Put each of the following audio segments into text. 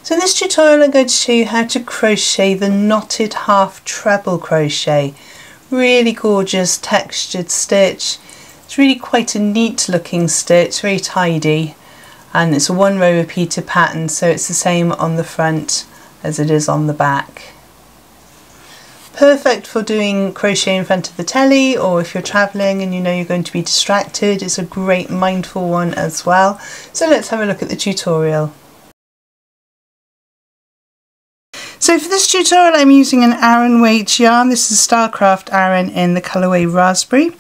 So in this tutorial I'm going to show you how to crochet the knotted half treble crochet. Really gorgeous textured stitch. It's really quite a neat looking stitch, very tidy, and it's a one row repeated pattern, so it's the same on the front as it is on the back. Perfect for doing crochet in front of the telly, or if you're travelling and you know you're going to be distracted. It's a great mindful one as well. So let's have a look at the tutorial. So for this tutorial I'm using an Aran weight yarn. This is Starcraft Aran in the colourway Raspberry.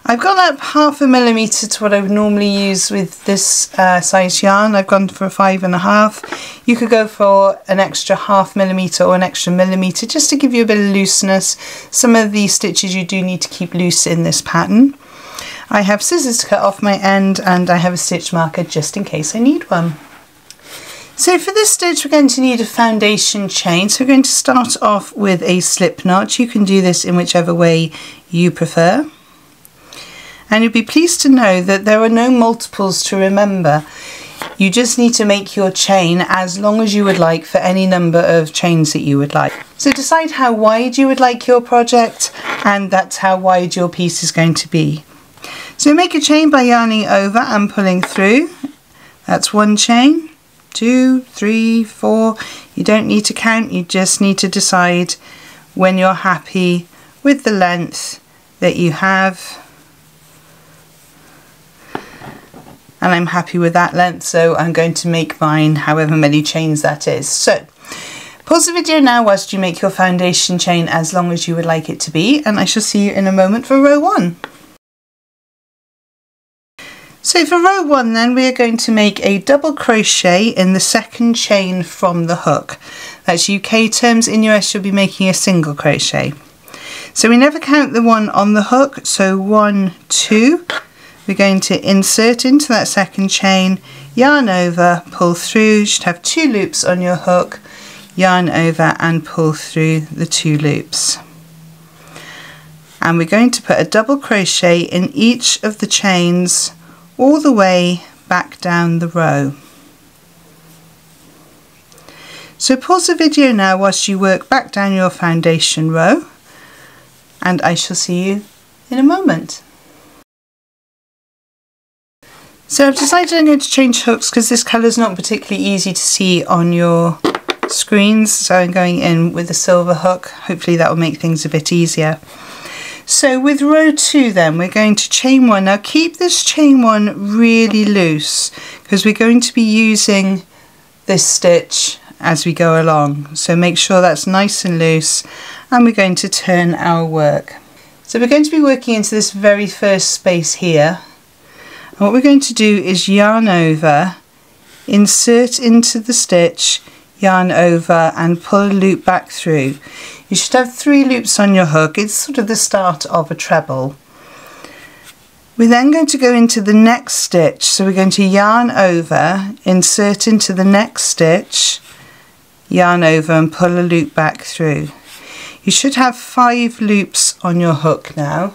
I've gone up 1/2 millimetre to what I would normally use with this size yarn. I've gone for a 5.5. You could go for an extra 1/2 millimetre or an extra millimetre just to give you a bit of looseness. Some of the stitches you do need to keep loose in this pattern. I have scissors to cut off my end, and I have a stitch marker just in case I need one. So for this stitch we're going to need a foundation chain. So we're going to start off with a slip knot. You can do this in whichever way you prefer. And you'll be pleased to know that there are no multiples to remember. You just need to make your chain as long as you would like for any number of chains that you would like. So decide how wide you would like your project, and that's how wide your piece is going to be. So make a chain by yarning over and pulling through. That's one chain. 2, 3, 4. You don't need to count, you just need to decide when you're happy with the length that you have. And I'm happy with that length, so I'm going to make mine however many chains that is. So pause the video now whilst you make your foundation chain as long as you would like it to be, and I shall see you in a moment for row 1. So for row 1 then, we are going to make a double crochet in the second chain from the hook. That's UK terms. In US you'll be making a single crochet. So we never count the one on the hook, so 1, 2. We're going to insert into that second chain, yarn over, pull through. You should have 2 loops on your hook, yarn over and pull through the 2 loops. And we're going to put a double crochet in each of the chains all the way back down the row. So pause the video now whilst you work back down your foundation row, and I shall see you in a moment. So I've decided I'm going to change hooks because this colour is not particularly easy to see on your screens, so I'm going in with a silver hook. Hopefully that will make things a bit easier. So with row 2 then, we're going to chain 1. Now keep this chain 1 really loose because we're going to be using this stitch as we go along. So make sure that's nice and loose, and we're going to turn our work. So we're going to be working into this very first space here. And what we're going to do is yarn over, insert into the stitch, yarn over and pull a loop back through. You should have 3 loops on your hook. It's sort of the start of a treble. We're then going to go into the next stitch. So we're going to yarn over, insert into the next stitch, yarn over and pull a loop back through. You should have 5 loops on your hook now.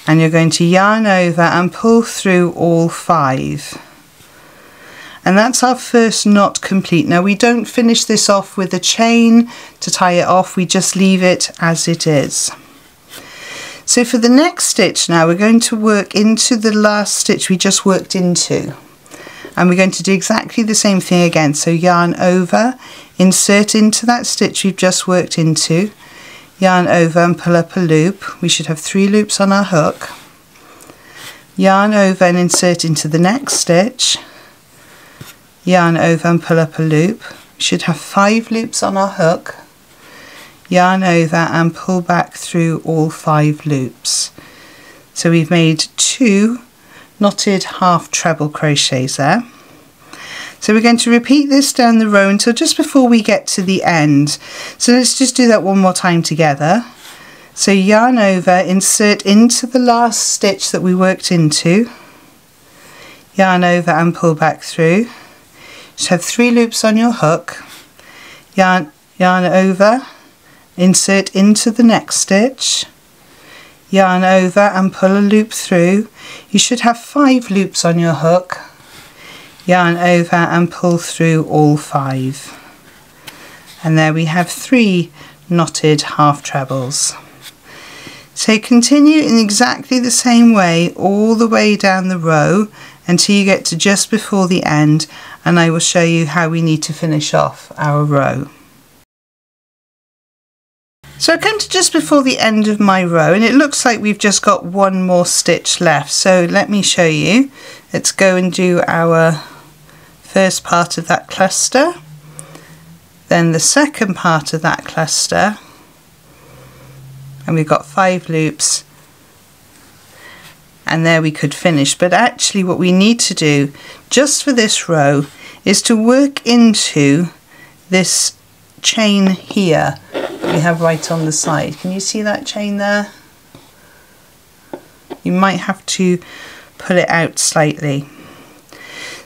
And you're going to yarn over and pull through all 5. And that's our first knot complete. Now we don't finish this off with a chain to tie it off, we just leave it as it is. So for the next stitch now, we're going to work into the last stitch we just worked into. And we're going to do exactly the same thing again. So yarn over, insert into that stitch we've just worked into, yarn over and pull up a loop. We should have 3 loops on our hook. Yarn over and insert into the next stitch, yarn over and pull up a loop. We should have 5 loops on our hook, yarn over and pull back through all 5 loops. So we've made 2 knotted half treble crochets there. So we're going to repeat this down the row until just before we get to the end. So let's just do that one more time together. So yarn over, insert into the last stitch that we worked into, yarn over and pull back through. Just have 3 loops on your hook, yarn over, insert into the next stitch, yarn over and pull a loop through. You should have 5 loops on your hook, yarn over and pull through all 5. And there we have 3 knotted half trebles. So continue in exactly the same way all the way down the row until you get to just before the end, and I will show you how we need to finish off our row. So I come to just before the end of my row, and it looks like we've just got one more stitch left. So let me show you. Let's go and do our first part of that cluster, then the second part of that cluster, and we've got 5 loops, and there we could finish. But actually what we need to do just for this row is to work into this chain here that we have right on the side. Can you see that chain there? You might have to pull it out slightly.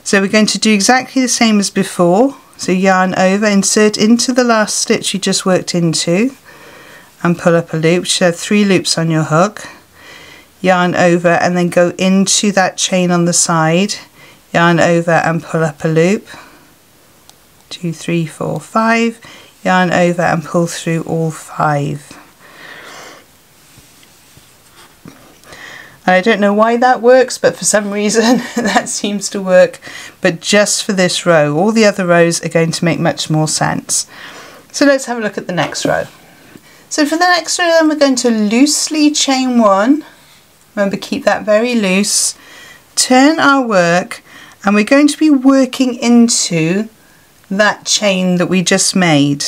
So we're going to do exactly the same as before. So yarn over, insert into the last stitch you just worked into, and pull up a loop. So have 3 loops on your hook, yarn over and then go into that chain on the side, yarn over and pull up a loop, 2, 3, 4, 5, yarn over and pull through all 5. I don't know why that works, but for some reason that seems to work, but just for this row. All the other rows are going to make much more sense. So let's have a look at the next row. So for the next row then we're going to loosely chain 1, remember keep that very loose, turn our work, and we're going to be working into that chain that we just made,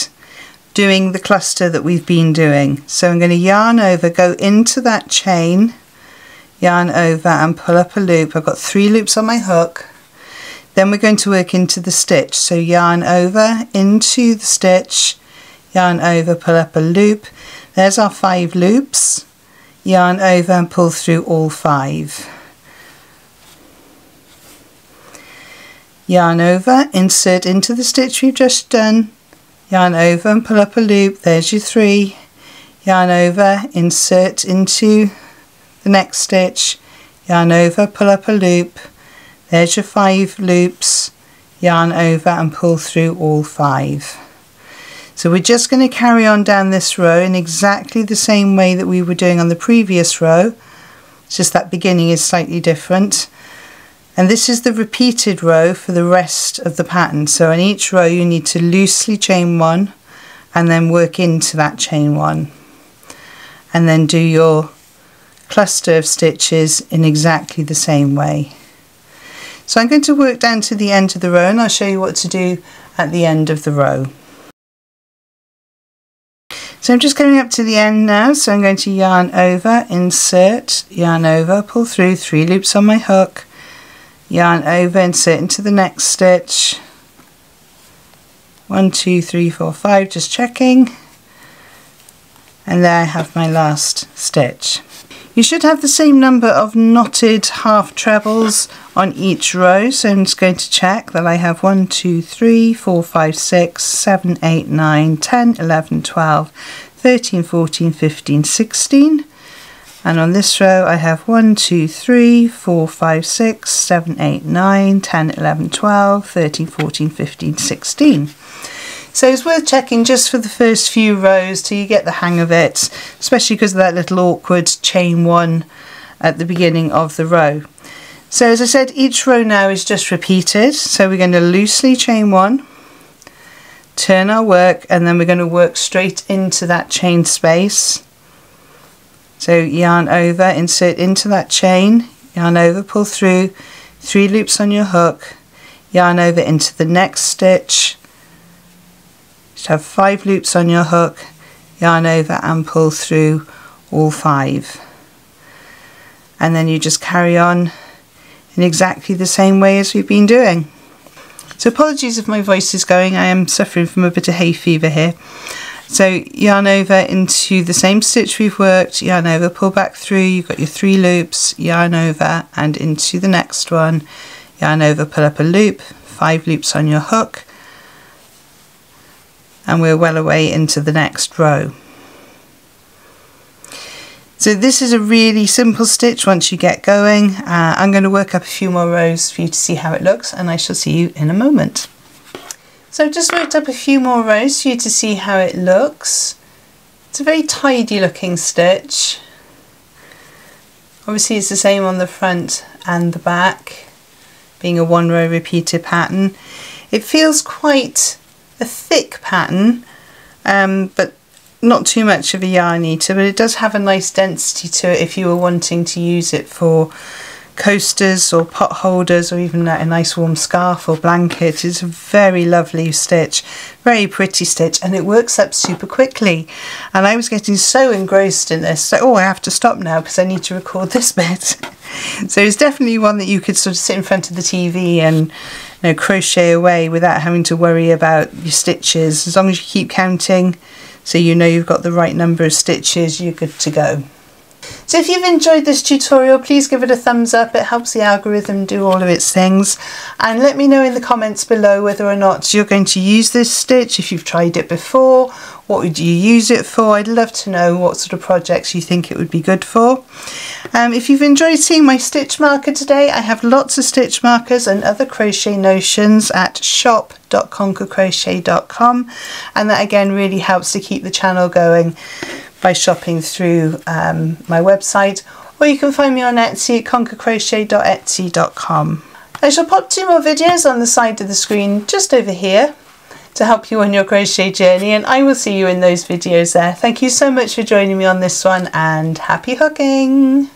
doing the cluster that we've been doing. So I'm going to yarn over, go into that chain, yarn over and pull up a loop. I've got 3 loops on my hook. Then we're going to work into the stitch. So yarn over into the stitch, yarn over, pull up a loop. There's our 5 loops. Yarn over and pull through all 5. Yarn over, insert into the stitch we've just done. Yarn over and pull up a loop. There's your 3. Yarn over, insert into the next stitch, yarn over, pull up a loop, there's your 5 loops, yarn over and pull through all 5. So we're just going to carry on down this row in exactly the same way that we were doing on the previous row. It's just that beginning is slightly different, and this is the repeated row for the rest of the pattern. So in each row you need to loosely chain 1 and then work into that chain 1, and then do your cluster of stitches in exactly the same way. So I'm going to work down to the end of the row, and I'll show you what to do at the end of the row. So I'm just going up to the end now, so I'm going to yarn over, insert, yarn over, pull through, 3 loops on my hook, yarn over, insert into the next stitch, 1, 2, 3, 4, 5, just checking, and there I have my last stitch. You should have the same number of knotted half trebles on each row, so I'm just going to check that I have 1, 2, 3, 4, 5, 6, 7, 8, 9, 10, 11, 12, 13, 14, 15, 16. And on this row I have 1, 2, 3, 4, 5, 6, 7, 8, 9, 10, 11, 12, 13, 14, 15, 16. So it's worth checking just for the first few rows till you get the hang of it, especially because of that little awkward chain 1 at the beginning of the row. So as I said, each row now is just repeated. So we're going to loosely chain 1, turn our work, and then we're going to work straight into that chain space. So yarn over, insert into that chain, yarn over, pull through, 3 loops on your hook, yarn over into the next stitch. Have 5 loops on your hook, yarn over and pull through all 5, and then you just carry on in exactly the same way as we've been doing. So apologies if my voice is going, I am suffering from a bit of hay fever here. So yarn over into the same stitch we've worked, yarn over, pull back through, you've got your 3 loops, yarn over and into the next one, yarn over, pull up a loop, 5 loops on your hook, and we're well away into the next row. So this is a really simple stitch once you get going. I'm going to work up a few more rows for you to see how it looks, and I shall see you in a moment. So I've just worked up a few more rows for you to see how it looks. It's a very tidy looking stitch. Obviously it's the same on the front and the back, being a 1 row repeated pattern. It feels quite a thick pattern, but not too much of a yarn eater, but it does have a nice density to it if you were wanting to use it for coasters or pot holders, or even a nice warm scarf or blanket. It's a very lovely stitch, very pretty stitch, and it works up super quickly. And I was getting so engrossed in this, like, oh, I have to stop now because I need to record this bit. So it's definitely one that you could sort of sit in front of the TV and, you know, crochet away without having to worry about your stitches. As long as you keep counting, so you know you've got the right number of stitches, you're good to go. So if you've enjoyed this tutorial, please give it a thumbs up. It helps the algorithm do all of its things. And let me know in the comments below whether or not you're going to use this stitch, if you've tried it before, what would you use it for. I'd love to know what sort of projects you think it would be good for. If you've enjoyed seeing my stitch marker today, I have lots of stitch markers and other crochet notions at shop.conquercrochet.com, and that again really helps to keep the channel going by shopping through my website, or you can find me on Etsy at conquercrochet.etsy.com. I shall pop 2 more videos on the side of the screen just over here to help you on your crochet journey, and I will see you in those videos there. Thank you so much for joining me on this one, and happy hooking!